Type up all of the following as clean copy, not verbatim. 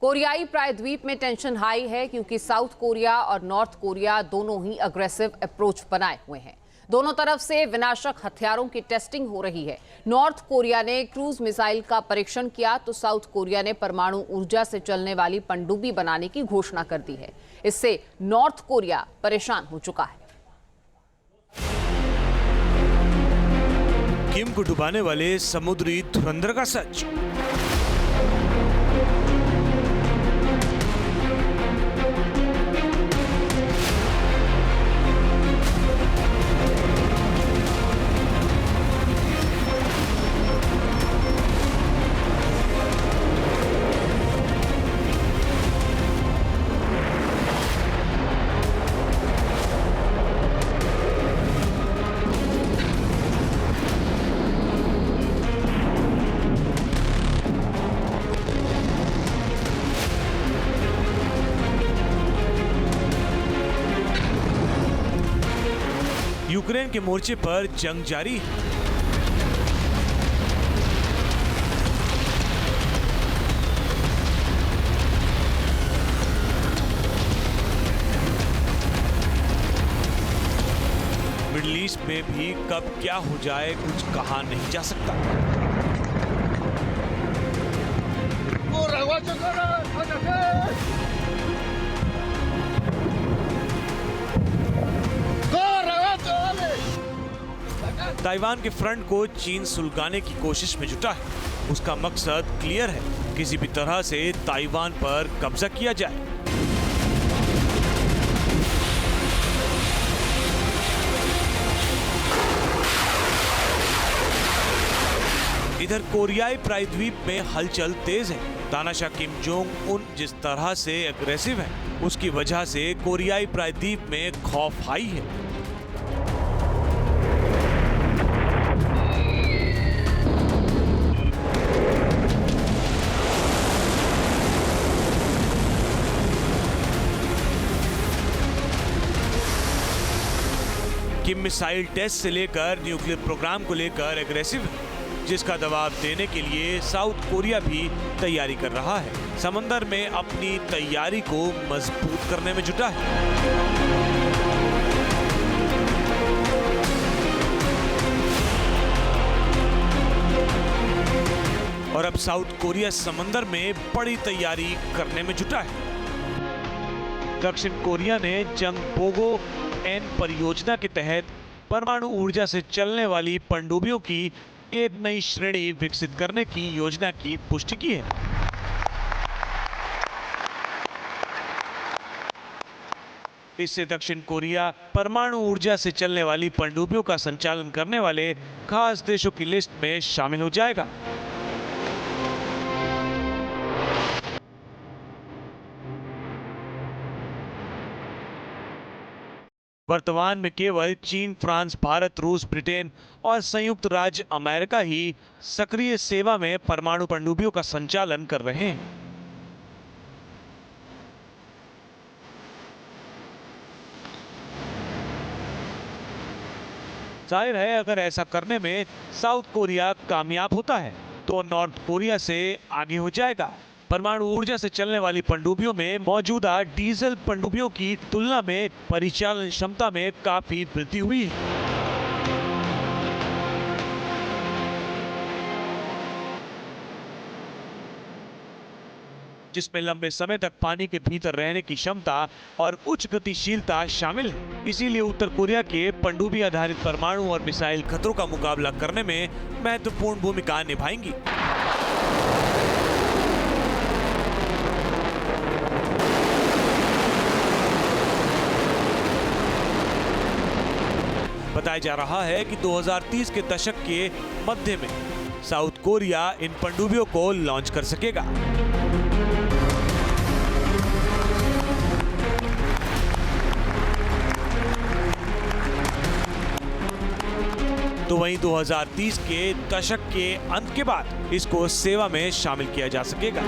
कोरियाई प्रायद्वीप में टेंशन हाई है क्योंकि साउथ कोरिया और नॉर्थ कोरिया दोनों ही अग्रेसिव अप्रोच बनाए हुए हैं। दोनों तरफ से विनाशक हथियारों की टेस्टिंग हो रही है। नॉर्थ कोरिया ने क्रूज मिसाइल का परीक्षण किया तो साउथ कोरिया ने परमाणु ऊर्जा से चलने वाली पनडुब्बी बनाने की घोषणा कर दी है। इससे नॉर्थ कोरिया परेशान हो चुका है। किम को डुबाने वाले समुद्री धुरंधर का सच। यूक्रेन के मोर्चे पर जंग जारी है। मिडिल ईस्ट में भी कब क्या हो जाए कुछ कहा नहीं जा सकता। ताइवान के फ्रंट को चीन सुलगाने की कोशिश में जुटा है। उसका मकसद क्लियर है, किसी भी तरह से ताइवान पर कब्जा किया जाए। इधर कोरियाई प्रायद्वीप में हलचल तेज है। तानाशाह किम जोंग उन जिस तरह से अग्रेसिव है, उसकी वजह से कोरियाई प्रायद्वीप में खौफ हाई है। किम मिसाइल टेस्ट से लेकर न्यूक्लियर प्रोग्राम को लेकर एग्रेसिव है, जिसका दबाव देने के लिए साउथ कोरिया भी तैयारी कर रहा है। समंदर में अपनी तैयारी को मजबूत करने में जुटा है। और अब साउथ कोरिया समंदर में बड़ी तैयारी करने में जुटा है। दक्षिण कोरिया ने जंगपोगो एन परियोजना के तहत परमाणु ऊर्जा से चलने वाली पनडुब्बियों की एक नई श्रेणी विकसित करने की योजना की पुष्टि की है। इससे दक्षिण कोरिया परमाणु ऊर्जा से चलने वाली पनडुब्बियों का संचालन करने वाले खास देशों की लिस्ट में शामिल हो जाएगा। वर्तमान में केवल चीन, फ्रांस, भारत, रूस, ब्रिटेन और संयुक्त राज्य अमेरिका ही सक्रिय सेवा में परमाणु पनडुब्बियों का संचालन कर रहे हैं। जाहिर है, अगर ऐसा करने में साउथ कोरिया कामयाब होता है तो नॉर्थ कोरिया से आगे हो जाएगा। परमाणु ऊर्जा से चलने वाली पनडुब्बियों में मौजूदा डीजल पनडुब्बियों की तुलना में परिचालन क्षमता में काफी वृद्धि हुई है। जिसमें लंबे समय तक पानी के भीतर रहने की क्षमता और उच्च गतिशीलता शामिल है। इसीलिए उत्तर कोरिया के पनडुब्बी आधारित परमाणु और मिसाइल खतरों का मुकाबला करने में महत्वपूर्ण भूमिका निभाएंगी। बताया जा रहा है कि 2030 के दशक के मध्य में साउथ कोरिया इन पनडुब्बियों को लॉन्च कर सकेगा। तो वहीं 2030 के दशक के अंत के बाद इसको सेवा में शामिल किया जा सकेगा।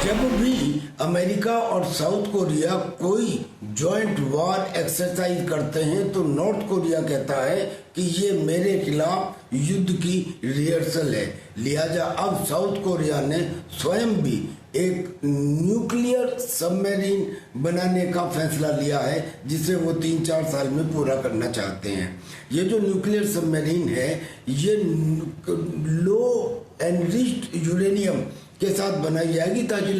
जब भी अमेरिका और साउथ कोरिया कोई जॉइंट वॉर एक्सरसाइज करते हैं तो नॉर्थ कोरिया कहता है कि ये मेरे खिलाफ युद्ध की रिहर्सल है। लिहाजा अब साउथ कोरिया ने स्वयं भी एक न्यूक्लियर सबमरीन बनाने का फैसला लिया है, जिसे वो 3-4 साल में पूरा करना चाहते हैं। ये जो न्यूक्लियर सबमरीन है, ये लो एनरिच्ड यूरेनियम के साथ बनाई जाएगी ताकि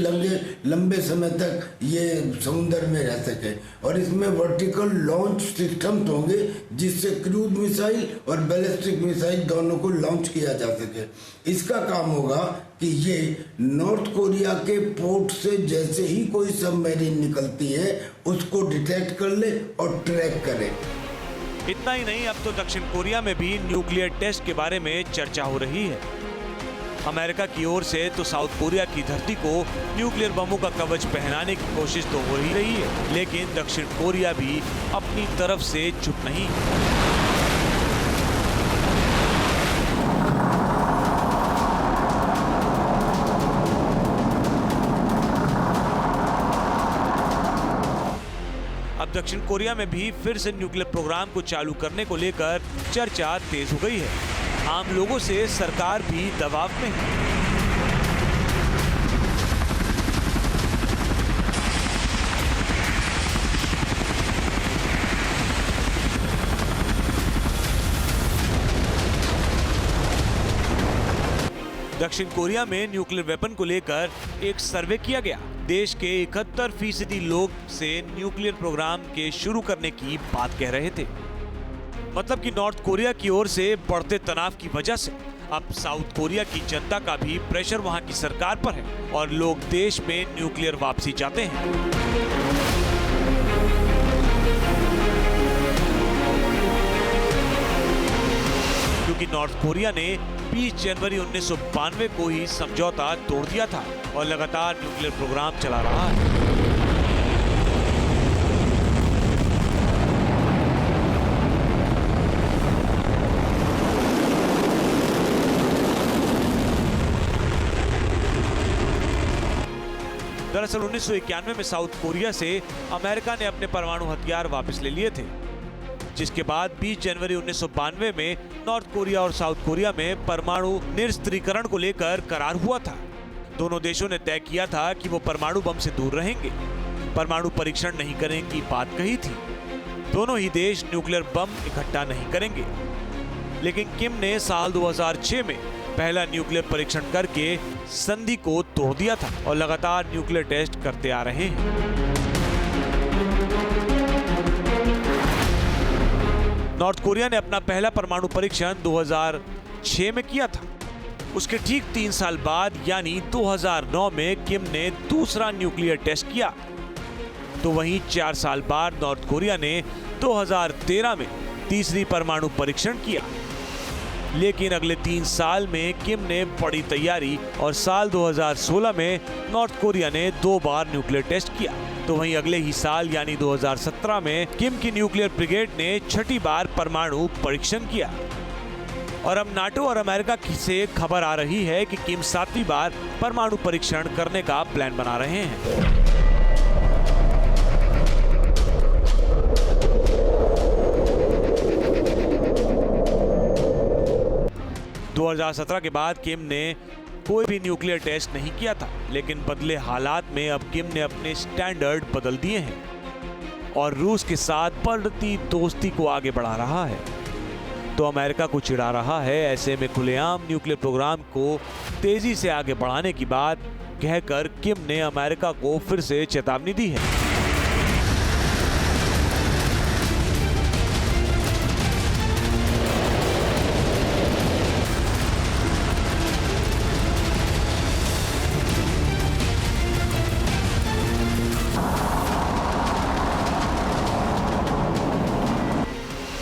लंबे समय तक ये समुद्र में रह सके, और इसमें वर्टिकल लॉन्च सिस्टम्स होंगे जिससे क्रूज मिसाइल और बैलिस्टिक मिसाइल दोनों को लॉन्च किया जा सके। इसका काम होगा कि ये नॉर्थ कोरिया के पोर्ट से जैसे ही कोई सबमरीन निकलती है उसको डिटेक्ट कर ले और ट्रैक करे। इतना ही नहीं, अब तो दक्षिण कोरिया में भी न्यूक्लियर टेस्ट के बारे में चर्चा हो रही है। अमेरिका की ओर से तो साउथ कोरिया की धरती को न्यूक्लियर बमों का कवच पहनाने की कोशिश तो हो ही रही है, लेकिन दक्षिण कोरिया भी अपनी तरफ से चुप नहीं। अब दक्षिण कोरिया में भी फिर से न्यूक्लियर प्रोग्राम को चालू करने को लेकर चर्चा तेज हो गई है। आम लोगों से सरकार भी दबाव में है। दक्षिण कोरिया में न्यूक्लियर वेपन को लेकर एक सर्वे किया गया। देश के 71% लोग से न्यूक्लियर प्रोग्राम के शुरू करने की बात कह रहे थे। मतलब कि नॉर्थ कोरिया की ओर से बढ़ते तनाव की वजह से अब साउथ कोरिया की जनता का भी प्रेशर वहां की सरकार पर है और लोग देश में न्यूक्लियर वापसी चाहते हैं। क्योंकि नॉर्थ कोरिया ने 20 जनवरी 1992 को ही समझौता तोड़ दिया था और लगातार न्यूक्लियर प्रोग्राम चला रहा है। दरअसल 1991 में साउथ कोरिया से अमेरिका ने अपने परमाणु हथियार वापस ले लिए थे, जिसके बाद 20 जनवरी 1992 में नॉर्थ कोरिया और साउथ कोरिया में परमाणु निरस्त्रीकरण को लेकर करार हुआ था। दोनों देशों ने तय किया था कि वो परमाणु बम से दूर रहेंगे, परमाणु परीक्षण नहीं करेंगे की बात कही थी। दोनों ही देश न्यूक्लियर बम इकट्ठा नहीं करेंगे। लेकिन किम ने साल 2006 में पहला न्यूक्लियर परीक्षण करके संधि को तोड़ दिया था और लगातार न्यूक्लियर टेस्ट करते आ रहे हैं। नॉर्थ कोरिया ने अपना पहला परमाणु परीक्षण 2006 में किया था। उसके ठीक 3 साल बाद यानी 2009 में किम ने दूसरा न्यूक्लियर टेस्ट किया। तो वहीं 4 साल बाद नॉर्थ कोरिया ने 2013 में तीसरी परमाणु परीक्षण किया। लेकिन अगले 3 साल में किम ने बड़ी तैयारी और साल 2016 में नॉर्थ कोरिया ने 2 बार न्यूक्लियर टेस्ट किया। तो वहीं अगले ही साल यानी 2017 में किम की न्यूक्लियर ब्रिगेड ने 6ठी बार परमाणु परीक्षण किया। और अब नाटो और अमेरिका से खबर आ रही है कि किम 7वीं बार परमाणु परीक्षण करने का प्लान बना रहे हैं। 2017 के बाद किम ने कोई भी न्यूक्लियर टेस्ट नहीं किया था, लेकिन बदले हालात में अब किम ने अपने स्टैंडर्ड बदल दिए हैं और रूस के साथ बढ़ती दोस्ती को आगे बढ़ा रहा है। तो अमेरिका को चिढ़ा रहा है। ऐसे में खुलेआम न्यूक्लियर प्रोग्राम को तेजी से आगे बढ़ाने की बात कहकर किम ने अमेरिका को फिर से चेतावनी दी है।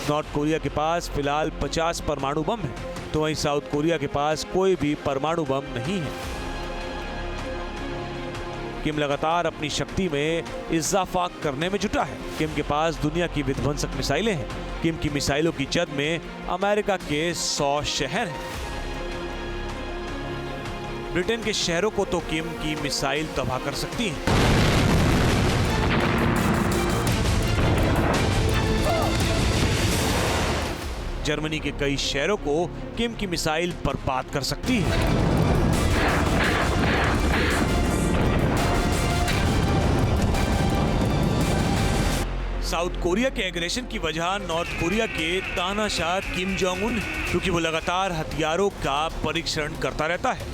नॉर्थ कोरिया के पास फिलहाल 50 परमाणु बम है, तो वहीं साउथ कोरिया के पास कोई भी परमाणु बम नहीं है। किम लगातार अपनी शक्ति में इजाफा करने में जुटा है। किम के पास दुनिया की विध्वंसक मिसाइलें हैं। किम की मिसाइलों की जद में अमेरिका के 100 शहर हैं। ब्रिटेन के शहरों को तो किम की मिसाइल तबाह कर सकती है। जर्मनी के कई शहरों को किम की मिसाइल बर्बाद कर सकती है। साउथ कोरिया के एग्रेशन की वजह नॉर्थ कोरिया के तानाशाह किम जोंग उन, क्योंकि वो लगातार हथियारों का परीक्षण करता रहता है।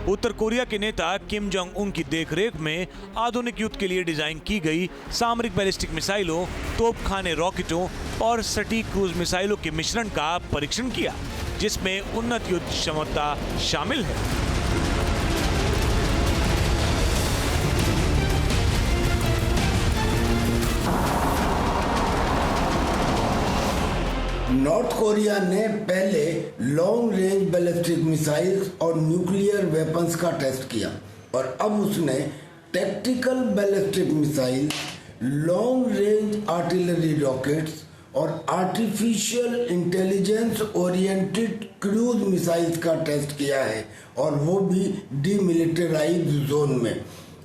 उत्तर कोरिया के नेता किम जोंग उन की देखरेख में आधुनिक युद्ध के लिए डिजाइन की गई सामरिक बैलिस्टिक मिसाइलों, तोपखाने रॉकेटों और सटीक क्रूज मिसाइलों के मिश्रण का परीक्षण किया, जिसमें उन्नत युद्ध क्षमता शामिल है। नॉर्थ कोरिया ने पहले लॉन्ग रेंज बैलिस्टिक मिसाइल्स और न्यूक्लियर वेपन्स का टेस्ट किया और अब उसने tactical ballistic missile, long range artillery rockets और artificial intelligence oriented cruise missiles का टेस्ट किया है, और वो भी डीमिलिटराइज्ड जोन में,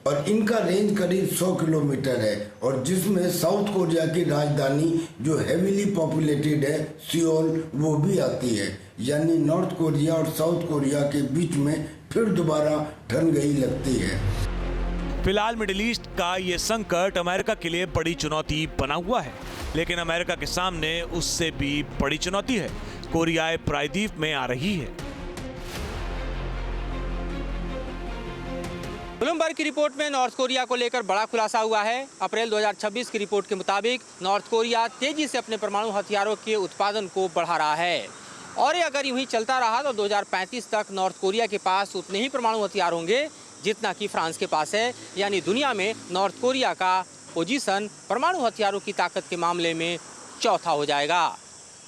और इनका रेंज करीब 100 किलोमीटर है, और जिसमें साउथ कोरिया की राजधानी जो हेवीली पॉपुलेटेड है सियोल वो भी आती है। यानी नॉर्थ कोरिया और साउथ कोरिया के बीच में फिर दोबारा ठन गई लगती है। फिलहाल मिडिल ईस्ट का ये संकट अमेरिका के लिए बड़ी चुनौती बना हुआ है, लेकिन अमेरिका के सामने उससे भी बड़ी चुनौती है, कोरियाई प्रायद्वीप में आ रही है। ब्लूमबर्ग की रिपोर्ट में नॉर्थ कोरिया को लेकर बड़ा खुलासा हुआ है। अप्रैल 2026 की रिपोर्ट के मुताबिक नॉर्थ कोरिया तेजी से अपने परमाणु हथियारों के उत्पादन को बढ़ा रहा है, और ये अगर यूं ही चलता रहा तो 2035 तक नॉर्थ कोरिया के पास उतने ही परमाणु हथियार होंगे जितना कि फ्रांस के पास है। यानी दुनिया में नॉर्थ कोरिया का पोजीशन परमाणु हथियारों की ताकत के मामले में चौथा हो जाएगा।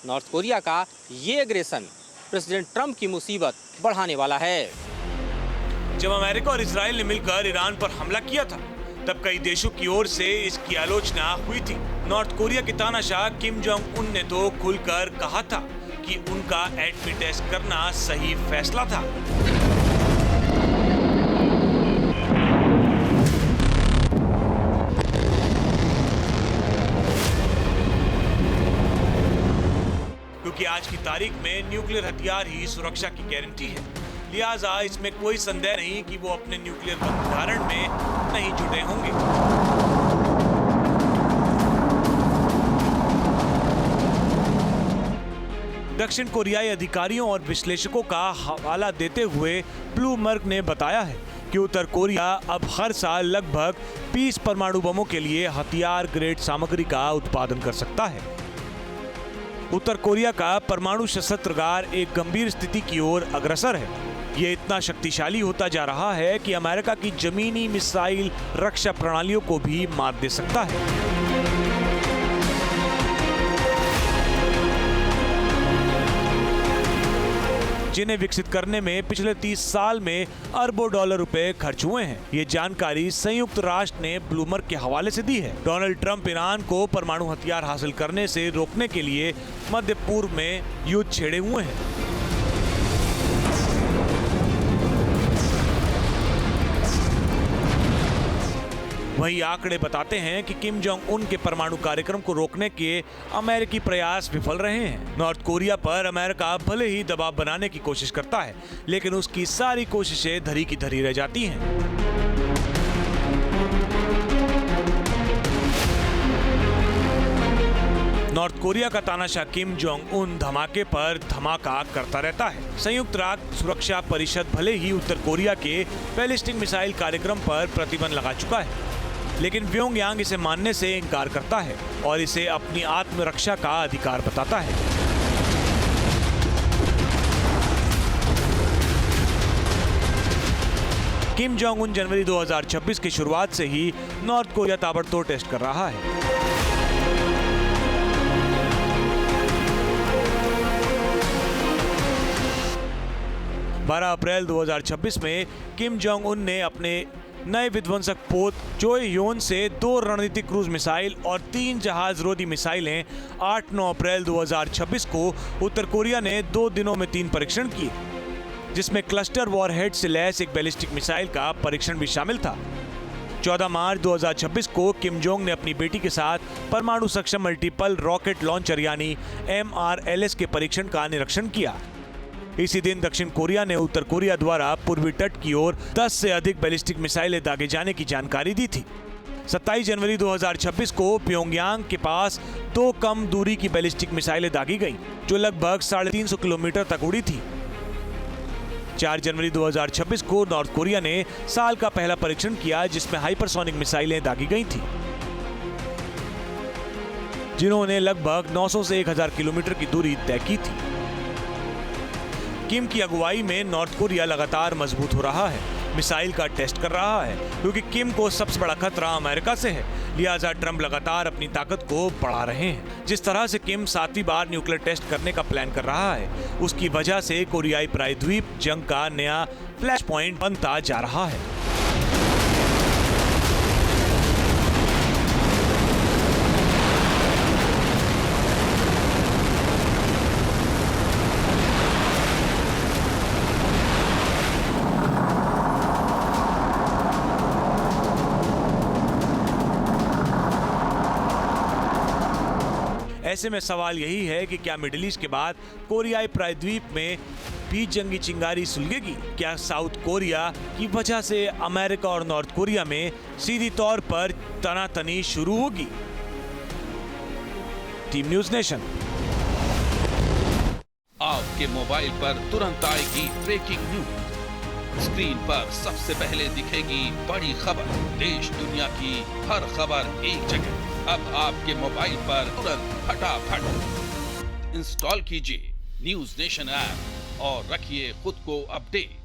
नॉर्थ कोरिया का ये एग्रेशन प्रेसिडेंट ट्रंप की मुसीबत बढ़ाने वाला है। जब अमेरिका और इजराइल ने मिलकर ईरान पर हमला किया था, तब कई देशों की ओर से इसकी आलोचना हुई थी। नॉर्थ कोरिया के तानाशाह किम जोंग उन ने तो खुलकर कहा था कि उनका एटमी टेस्ट करना सही फैसला था। क्योंकि आज की तारीख में न्यूक्लियर हथियार ही सुरक्षा की गारंटी है, लिहाजा इसमें कोई संदेह नहीं कि वो अपने न्यूक्लियर भंडारण में नहीं जुटे होंगे। दक्षिण कोरियाई अधिकारियों और विश्लेषकों का हवाला देते हुए ब्लूमबर्ग ने बताया है कि उत्तर कोरिया अब हर साल लगभग 20 परमाणु बमों के लिए हथियार ग्रेड सामग्री का उत्पादन कर सकता है। उत्तर कोरिया का परमाणु शस्त्रागार एक गंभीर स्थिति की ओर अग्रसर है। ये इतना शक्तिशाली होता जा रहा है कि अमेरिका की जमीनी मिसाइल रक्षा प्रणालियों को भी मात दे सकता है। जिन्हें विकसित करने में पिछले 30 साल में अरबों डॉलर रुपए खर्च हुए हैं। ये जानकारी संयुक्त राष्ट्र ने ब्लूमबर्ग के हवाले से दी है। डोनाल्ड ट्रंप ईरान को परमाणु हथियार हासिल करने से रोकने के लिए मध्य पूर्व में युद्ध छेड़े हुए हैं। वही आंकड़े बताते हैं कि किम जोंग उन के परमाणु कार्यक्रम को रोकने के अमेरिकी प्रयास विफल रहे हैं। नॉर्थ कोरिया पर अमेरिका भले ही दबाव बनाने की कोशिश करता है, लेकिन उसकी सारी कोशिशें धरी की धरी रह जाती हैं। नॉर्थ कोरिया का तानाशाह किम जोंग उन धमाके पर धमाका करता रहता है। संयुक्त राष्ट्र सुरक्षा परिषद भले ही उत्तर कोरिया के बैलिस्टिक मिसाइल कार्यक्रम पर प्रतिबंध लगा चुका है, लेकिन प्योंगयांग इसे मानने से इनकार करता है और इसे अपनी आत्मरक्षा का अधिकार बताता है। किम जोंग उन जनवरी 2026 की शुरुआत से ही नॉर्थ कोरिया ताबड़तोड़ टेस्ट कर रहा है। बारह अप्रैल 2026 में किम जोंग उन ने अपने नए विध्वंसक पोत चोएयोन से 2 रणनीतिक क्रूज मिसाइल और 3 जहाज रोधी मिसाइलें 8-9 अप्रैल 2026 को उत्तर कोरिया ने 2 दिनों में 3 परीक्षण किए, जिसमें क्लस्टर वॉरहेड से लैस एक बैलिस्टिक मिसाइल का परीक्षण भी शामिल था। 14 मार्च 2026 को किम जोंग ने अपनी बेटी के साथ परमाणु सक्षम मल्टीपल रॉकेट लॉन्चर यानी MRLS के परीक्षण का निरीक्षण किया। इसी दिन दक्षिण कोरिया ने उत्तर कोरिया द्वारा पूर्वी तट की ओर 10 से अधिक बैलिस्टिक मिसाइलें दागे जाने की जानकारी दी थी। 27 जनवरी 2026 को प्योंगयांग के पास 2 कम दूरी की बैलिस्टिक मिसाइलें दागी गईं, जो लगभग 350 किलोमीटर तक उड़ी थी। 4 जनवरी 2026 को नॉर्थ कोरिया ने साल का पहला परीक्षण किया, जिसमें हाइपरसोनिक मिसाइलें दागी गई थी, जिन्होंने लगभग 900 से 1000 किलोमीटर की दूरी तय की थी। किम की अगुवाई में नॉर्थ कोरिया लगातार मजबूत हो रहा है, मिसाइल का टेस्ट कर रहा है, क्योंकि किम को सबसे बड़ा खतरा अमेरिका से है। लिहाजा ट्रंप लगातार अपनी ताकत को बढ़ा रहे हैं। जिस तरह से किम 7वीं बार न्यूक्लियर टेस्ट करने का प्लान कर रहा है, उसकी वजह से कोरियाई प्रायद्वीप जंग का नया फ्लैश पॉइंट बनता जा रहा है। ऐसे में सवाल यही है कि क्या मिडिल ईस्ट के बाद कोरियाई प्रायद्वीप में भी जंगी चिंगारी सुलगेगी? क्या साउथ कोरिया की वजह से अमेरिका और नॉर्थ कोरिया में सीधी तौर पर तनातनी शुरू होगी? Team news nation. आपके मोबाइल पर तुरंत आएगी ब्रेकिंग न्यूज। स्क्रीन पर सबसे पहले दिखेगी बड़ी खबर। देश दुनिया की हर खबर एक जगह। अब आपके मोबाइल पर तुरंत फटाफट इंस्टॉल कीजिए न्यूज़ नेशन ऐप और रखिए खुद को अपडेट।